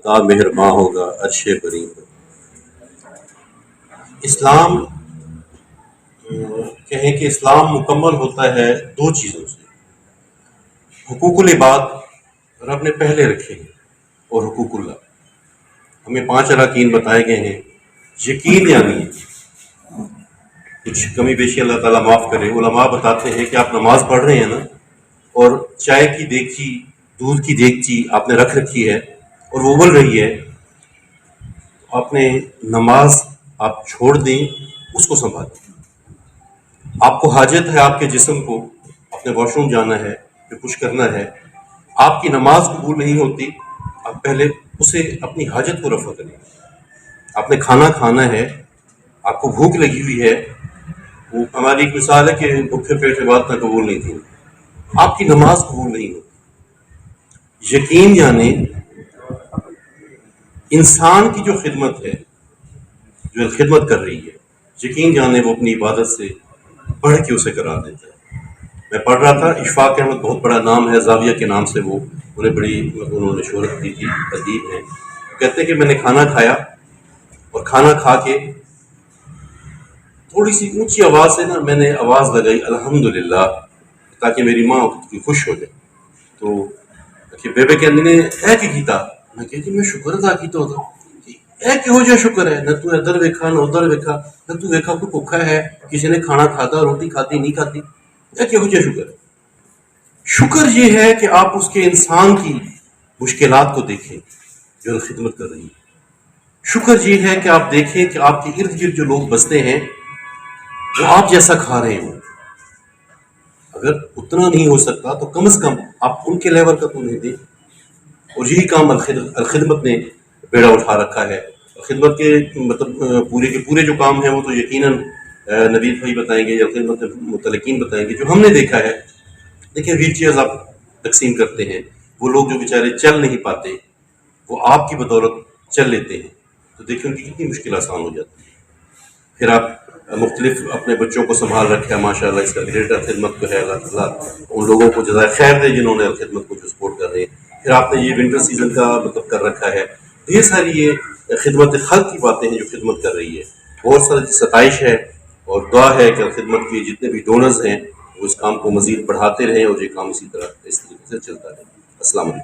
خدا مہرباں ہوگا عرش بری پر۔ اسلام کہیں کہ اسلام مکمل ہوتا ہے دو چیزوں سے، حقوق العباد رب نے پہلے رکھے ہیں اور حقوق اللہ۔ ہمیں 5 اراکین بتائے گئے ہیں۔ یقین یعنی کچھ کمی بیشی اللہ تعالیٰ معاف کرے، علماء بتاتے ہیں کہ آپ نماز پڑھ رہے ہیں نا، اور چائے کی دیگچی، دودھ کی دیگچی آپ نے رکھ رکھی ہے اور وہ ابل رہی ہے، آپ نے نماز آپ چھوڑ دیں، اس کو سنبھالیں۔ آپ کو حاجت ہے آپ کے جسم کو، آپ نے واش روم جانا ہے یا کچھ کرنا ہے، آپ کی نماز قبول نہیں ہوتی، آپ پہلے اسے اپنی حاجت کو رفع کریں۔ آپ نے کھانا کھانا ہے، آپ کو بھوک لگی ہوئی ہے، وہ ہماری ایک مثال ہے کہ بھوکے پیٹ عبادت نہ قبول نہیں تھی، آپ کی نماز قبول نہیں ہوتی۔ یقین یعنی انسان کی جو خدمت ہے، جو خدمت کر رہی ہے، یقین جانے وہ اپنی عبادت سے بڑھ کے اسے قرار دیتا ہے۔ میں پڑھ رہا تھا، اشفاق احمد بہت بڑا نام ہے، زاویہ کے نام سے وہ انہوں نے شہرت دی تھی، ادیب ہیں۔ کہتے ہیں کہ میں نے کھانا کھایا اور کھانا کھا کے تھوڑی سی اونچی آواز سے نا میں نے آواز لگائی الحمدللہ، تاکہ میری ماں خوش ہو جائے۔ تو کہ بیبے کہنے نے اے کی کیتا، میں کہتی میں شکر ادا کیتا ہوتا، اے کہو جا شکر ہے، نہ تو ادھر ویکھا نہ ادھر ویکھا، نہ تو ویکھا کوئی بھوکا ہے، کسی نے کھانا کھاتا، روٹی کھاتی نہیں کھاتی، اے کہو جا شکر ہے۔ شکر یہ ہے کہ آپ اس کے انسان کی مشکلات کو دیکھیں جو خدمت کر رہی ہے۔ شکر یہ ہے کہ آپ دیکھیں کہ آپ کے ارد گرد جو لوگ بستے ہیں وہ آپ جیسا کھا رہے ہوں۔ اگر اتنا نہیں ہو سکتا تو کم از کم آپ ان کے لیول کا تو نہیں دیں۔ اور یہی کام الخدمت نے بیڑا اٹھا رکھا ہے۔ خدمت کے مطلب پورے کے پورے جو کام ہیں وہ تو یقیناً نوید بھائی بتائیں گے یا خدمت متعلقین بتائیں گے، جو ہم نے دیکھا ہے۔ دیکھیں ویل چیئرز آپ تقسیم کرتے ہیں، وہ لوگ جو بیچارے چل نہیں پاتے وہ آپ کی بدولت چل لیتے ہیں، تو دیکھیں ان کی کتنی مشکل آسان ہو جاتی ہے۔ پھر آپ مختلف اپنے بچوں کو سنبھال رکھا ہے، ماشاء اللہ اس کا گریٹر خدمت کو ہے، اللہ تعالیٰ ان لوگوں کو جزائے خیر دے جنہوں نے خدمت کو جو سپورٹ کر رہے ہیں۔ پھر آپ نے یہ ونٹر سیزن کا مطلب کر رکھا ہے، یہ ساری یہ خدمت خلق کی باتیں ہیں جو خدمت کر رہی ہے۔ بہت ساری ستائش ہے اور دعا ہے کہ خدمت کے جتنے بھی ڈونرز ہیں وہ اس کام کو مزید بڑھاتے رہیں اور یہ کام اسی طرح اس طریقے سے چلتا رہے۔ السلام علیکم۔